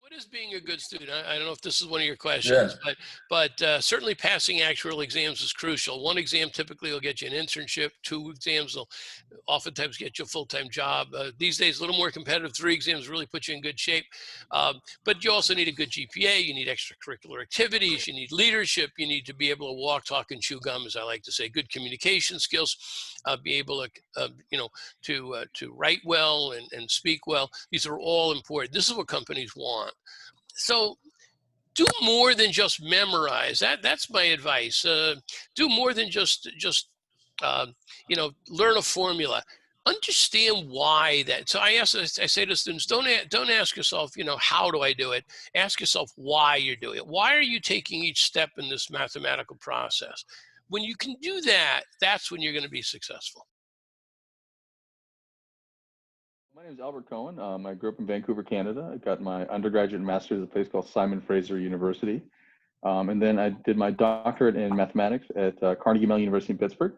What is being a good student? I don't know if this is one of your Yeah. questions, but certainly passing actual exams is crucial. One exam typically will get you an internship. Two exams will oftentimes get you a full-time job. These days, a little more competitive. Three exams really put you in good shape. But you also need a good GPA. You need extracurricular activities. You need leadership. You need to be able to walk, talk, and chew gum, as I like to say. Good communication skills. Be able to, to write well and speak well. These are all important. This is what companies want. So do more than just memorize. That's my advice. Do more than just uh, learn a formula. Understand why that. So I say to students, don't ask yourself, how do I do it? Ask yourself why you're doing it. Why are you taking each step in this mathematical process? When you can do that, that's when you're going to be successful. My name is Albert Cohen. I grew up in Vancouver, Canada. I got my undergraduate and master's at a place called Simon Fraser University. And then I did my doctorate in mathematics at Carnegie Mellon University in Pittsburgh,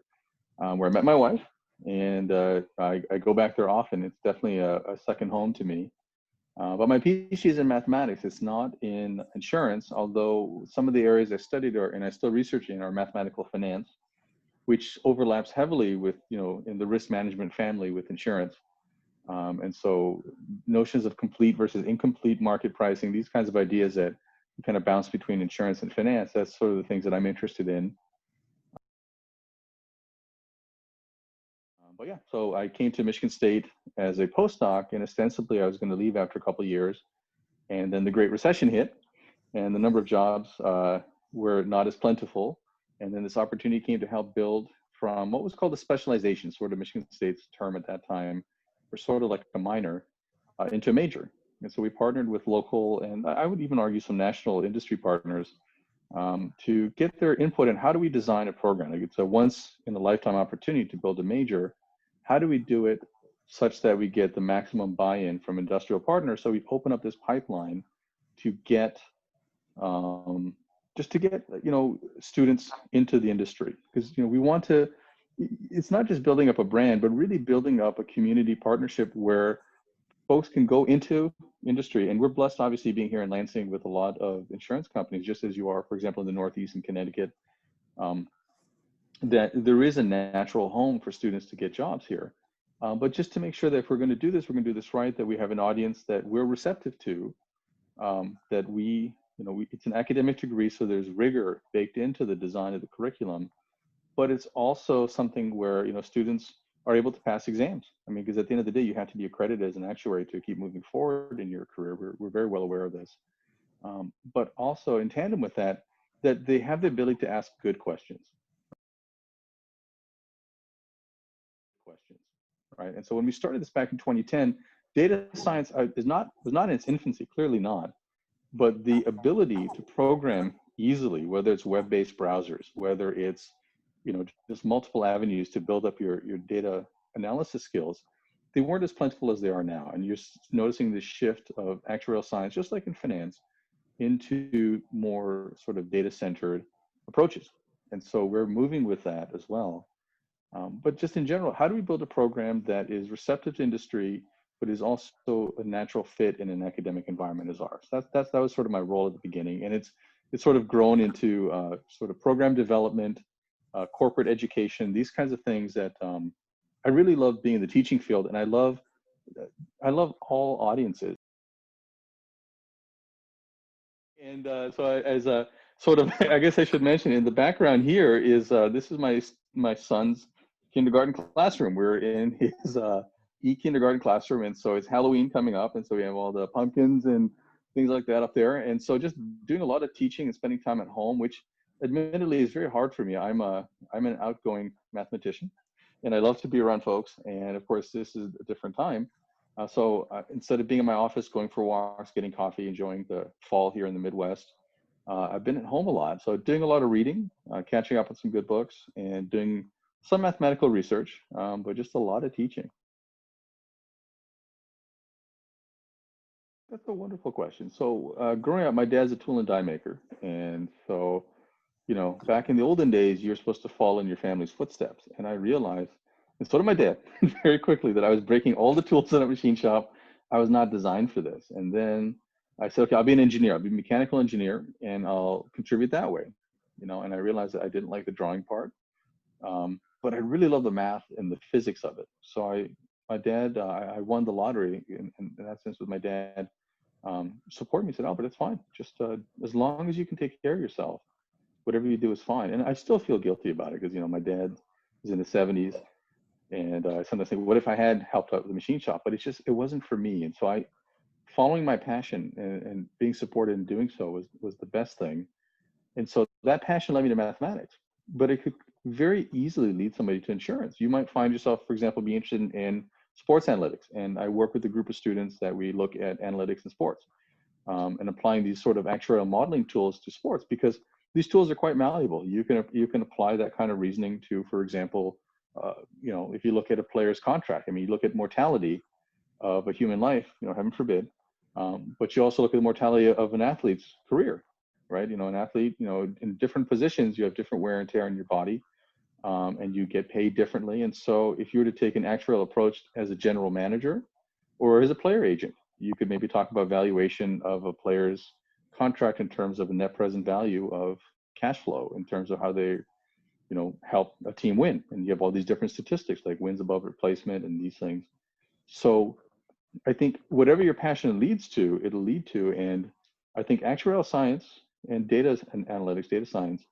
where I met my wife. And I go back there often. It's definitely a second home to me. But my PhD is in mathematics. It's not in insurance, although some of the areas I studied and I still research in are mathematical finance, which overlaps heavily with, in the risk management family with insurance. And so notions of complete versus incomplete market pricing, these kinds of ideas that kind of bounce between insurance and finance, that's sort of the things that I'm interested in. But yeah, so I came to Michigan State as a postdoc, and ostensibly I was going to leave after a couple of years. And then the Great Recession hit, and the number of jobs were not as plentiful. And then this opportunity came to help build from what was called a specialization, sort of Michigan State's term at that time, or sort of like a minor, into a major. And so we partnered with local, and I would even argue some national industry partners to get their input on how do we design a program. Like it's a once in a lifetime opportunity to build a major. How do we do it such that we get the maximum buy-in from industrial partners? So we open up this pipeline to get, just to get, students into the industry. Because, we want to, it's not just building up a brand, but really building up a community partnership where folks can go into industry. And we're blessed, obviously, being here in Lansing with a lot of insurance companies, just as you are, for example, in the Northeast in Connecticut, that there is a natural home for students to get jobs here. But just to make sure that if we're going to do this, we're going to do this right, that we have an audience that we're receptive to, that it's an academic degree, so there's rigor baked into the design of the curriculum, but it's also something where, students are able to pass exams. I mean, because at the end of the day, you have to be accredited as an actuary to keep moving forward in your career. We're very well aware of this. But also in tandem with that, that they have the ability to ask good questions. Right? And so when we started this back in 2010, data science was not in its infancy, clearly not. But the ability to program easily, whether it's web-based browsers, whether it's just multiple avenues to build up your data analysis skills, they weren't as plentiful as they are now. And you're noticing this shift of actuarial science, just like in finance, into more sort of data-centered approaches. And so we're moving with that as well. But just in general, how do we build a program that is receptive to industry, but is also a natural fit in an academic environment as ours? That was sort of my role at the beginning. And it's sort of grown into sort of program development, corporate education, these kinds of things that I really love being in the teaching field. And I love all audiences. And so as a sort of, I guess I should mention in the background here is, this is my son's kindergarten classroom. We're in his e-kindergarten classroom. And so it's Halloween coming up. And so we have all the pumpkins and things like that up there. And so just doing a lot of teaching and spending time at home, which admittedly is very hard for me. I'm an outgoing mathematician and I love to be around folks. And of course, this is a different time. So instead of being in my office, going for walks, getting coffee, enjoying the fall here in the Midwest, I've been at home a lot. So doing a lot of reading, catching up on some good books, and doing some mathematical research, but just a lot of teaching. That's a wonderful question. So growing up, my dad's a tool and die maker. And so, back in the olden days, you're supposed to follow in your family's footsteps. And I realized, and so did my dad, very quickly, that I was breaking all the tools in a machine shop. I was not designed for this. And then I said, okay, I'll be an engineer. I'll be a mechanical engineer, and I'll contribute that way. And I realized that I didn't like the drawing part, but I really love the math and the physics of it. So my dad, I won the lottery in that sense with my dad. Support me, said, Albert, it's fine. Just as long as you can take care of yourself, whatever you do is fine. And I still feel guilty about it because, my dad is in his 70s. And I sometimes think, what if I had helped out with the machine shop? But it wasn't for me. And so following my passion and being supported in doing so was the best thing. And so that passion led me to mathematics, but it could very easily lead somebody to insurance. You might find yourself, for example, be interested in sports analytics. And I work with a group of students that we look at analytics in sports and applying these sort of actuarial modeling tools to sports, because these tools are quite malleable. You can apply that kind of reasoning to, for example, if you look at a player's contract, I mean, you look at mortality of a human life, heaven forbid, but you also look at the mortality of an athlete's career, right? An athlete, in different positions, you have different wear and tear on your body, and you get paid differently. And so if you were to take an actuarial approach as a general manager or as a player agent, you could maybe talk about valuation of a player's contract in terms of a net present value of cash flow, in terms of how they help a team win. And you have all these different statistics like wins above replacement and these things. So I think whatever your passion leads to, it'll lead to. And I think actuarial science and data and analytics, data science,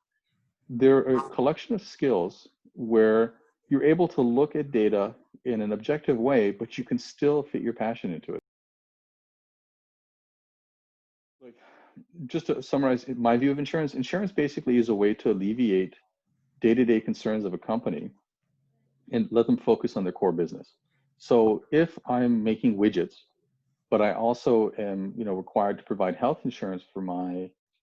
they're a collection of skills where you're able to look at data in an objective way, but you can still fit your passion into it. Like, just to summarize my view of insurance, insurance basically is a way to alleviate day-to-day concerns of a company and let them focus on their core business. So if I'm making widgets, but I also am, required to provide health insurance for my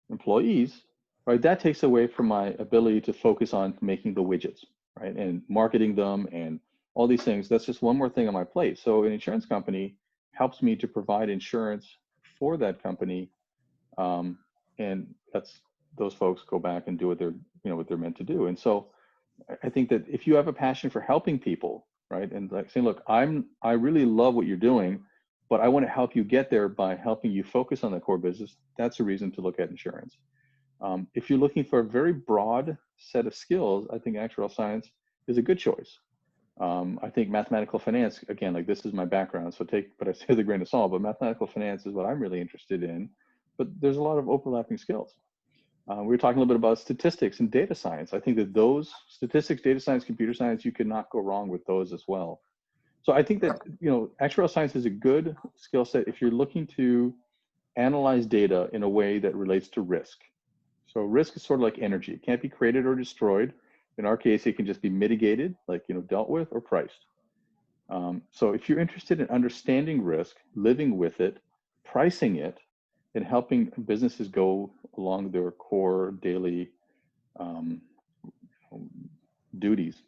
employees, right? That takes away from my ability to focus on making the widgets, right? And marketing them and all these things. That's just one more thing on my plate. So an insurance company helps me to provide insurance for that company. And those folks go back and do what they're meant to do. And so I think that if you have a passion for helping people, right? And like saying, look, I really love what you're doing, but I want to help you get there by helping you focus on the core business. That's a reason to look at insurance. If you're looking for a very broad set of skills, I think actuarial science is a good choice. I think mathematical finance, again, like this is my background, so take what I say with a grain of salt, but mathematical finance is what I'm really interested in. But there's a lot of overlapping skills. We were talking a little bit about statistics and data science. I think that those statistics, data science, computer science, you cannot go wrong with those as well. So I think that, actuarial science is a good skill set if you're looking to analyze data in a way that relates to risk. So risk is sort of like energy. It can't be created or destroyed. In our case, it can just be mitigated, like, dealt with or priced. So if you're interested in understanding risk, living with it, pricing it, and helping businesses go along their core daily duties,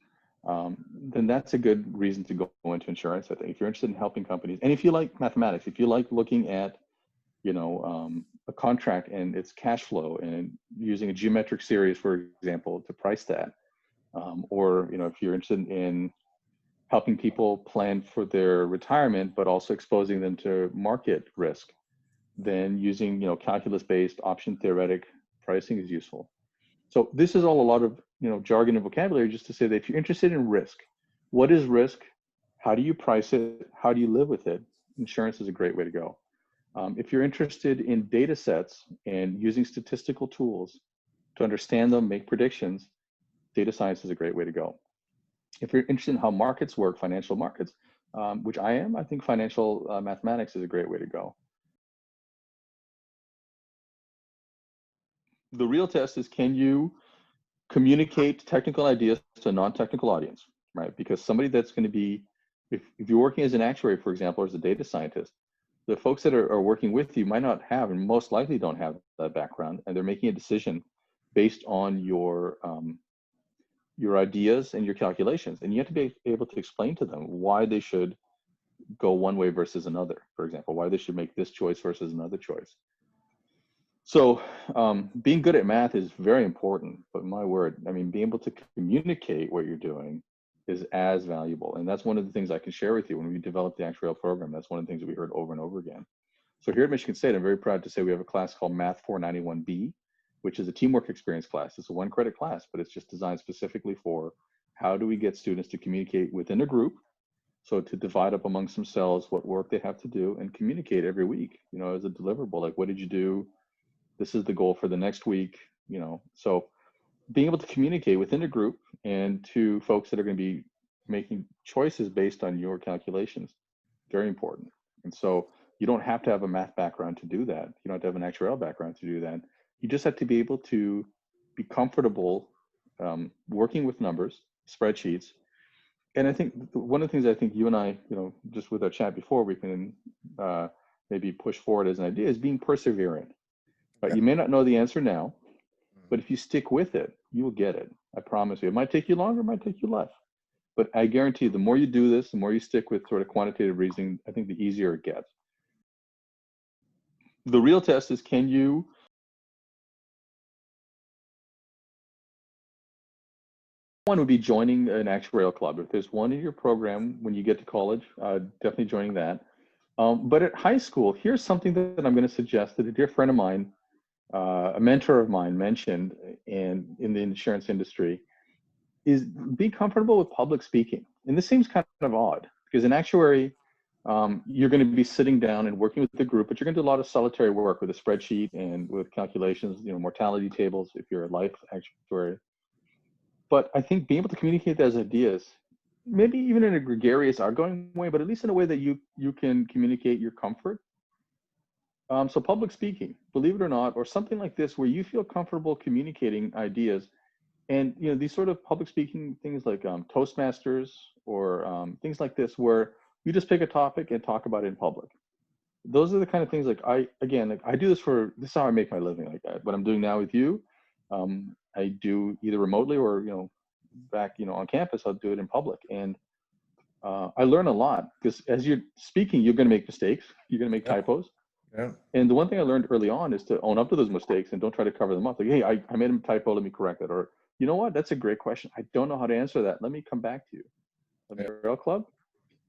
then that's a good reason to go into insurance. I think if you're interested in helping companies, and if you like mathematics, if you like looking at, a contract and its cash flow and using a geometric series, for example, to price that, or if you're interested in helping people plan for their retirement, but also exposing them to market risk, then using calculus-based option theoretic pricing is useful. So this is all a lot of jargon and vocabulary just to say that if you're interested in risk, what is risk? How do you price it? How do you live with it? Insurance is a great way to go. If you're interested in data sets and using statistical tools to understand them, make predictions, data science is a great way to go. If you're interested in how markets work, financial markets, which I am, I think financial mathematics is a great way to go. The real test is, can you communicate technical ideas to a non-technical audience, right? Because somebody that's going to be, if you're working as an actuary, for example, or as a data scientist, the folks that are working with you might not have, and most likely don't have that background, and they're making a decision based on your ideas and your calculations. And you have to be able to explain to them why they should go one way versus another, for example, why they should make this choice versus another choice. So being good at math is very important, but my word, I mean, being able to communicate what you're doing is as valuable. And that's one of the things I can share with you when we developed the actuarial program. That's one of the things that we heard over and over again. So here at Michigan State, I'm very proud to say we have a class called Math 491B, which is a teamwork experience class. It's a 1-credit class, but it's just designed specifically for how do we get students to communicate within a group. So to divide up amongst themselves what work they have to do and communicate every week, you know, as a deliverable, like, what did you do? This is the goal for the next week, you know. So being able to communicate within a group and to folks that are going to be making choices based on your calculations, very important. And so you don't have to have a math background to do that. You don't have to have an actuarial background to do that. You just have to be able to be comfortable working with numbers, spreadsheets. And I think one of the things I think you and I, you know, just with our chat before, we can maybe push forward as an idea is being perseverant. Right? You may not know the answer now, but if you stick with it, you will get it. I promise you. It might take you longer, it might take you less. But I guarantee you, the more you do this, the more you stick with sort of quantitative reasoning, I think the easier it gets. The real test is, can you one would be joining an actuarial club. If there's one in your program when you get to college, definitely joining that. But at high school, here's something that I'm going to suggest that a dear friend of mine, a mentor of mine mentioned in the insurance industry, is be comfortable with public speaking. And this seems kind of odd because in actuary, you're going to be sitting down and working with the group, but you're going to do a lot of solitary work with a spreadsheet and with calculations, you know, mortality tables if you're a life actuary. But I think being able to communicate those ideas, maybe even in a gregarious, outgoing way, but at least in a way that you can communicate your comfort. So public speaking, believe it or not, or something like this where you feel comfortable communicating ideas. And you know, these sort of public speaking things like Toastmasters or things like this, where you just pick a topic and talk about it in public. Those are the kind of things like I do this is how I make my living. Like what I'm doing now with you, I do either remotely or, you know, back, you know, on campus, I'll do it in public. And I learn a lot because as you're speaking, you're going to make mistakes. You're going to make typos. Yeah. And the one thing I learned early on is to own up to those mistakes and don't try to cover them up. Like, hey, I made a typo. Let me correct it. Or, you know what? That's a great question. I don't know how to answer that. Let me come back to you. The Rail Club.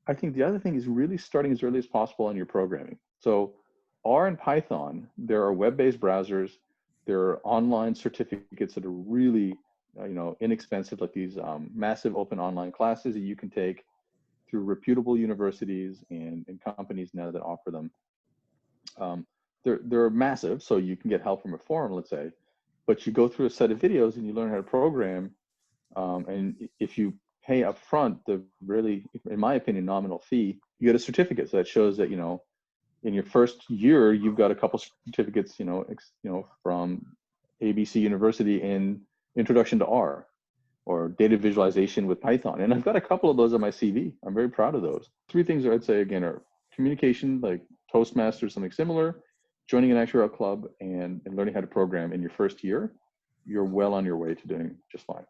I think the other thing is really starting as early as possible on your programming. So R and Python, there are web-based browsers. There are online certificates that are really, you know, inexpensive, like these massive open online classes that you can take through reputable universities and companies now that offer them. They're massive, so you can get help from a forum, let's say, but you go through a set of videos and you learn how to program. And if you pay upfront the really, in my opinion, nominal fee, you get a certificate. So that shows that, you know, in your first year, you've got a couple certificates, you know, from ABC University in Introduction to R or data visualization with Python. And I've got a couple of those on my CV. I'm very proud of those. 3 things I'd say again are communication, like Toastmasters, something similar, joining an actuarial club, and learning how to program in your first year. You're well on your way to doing just fine.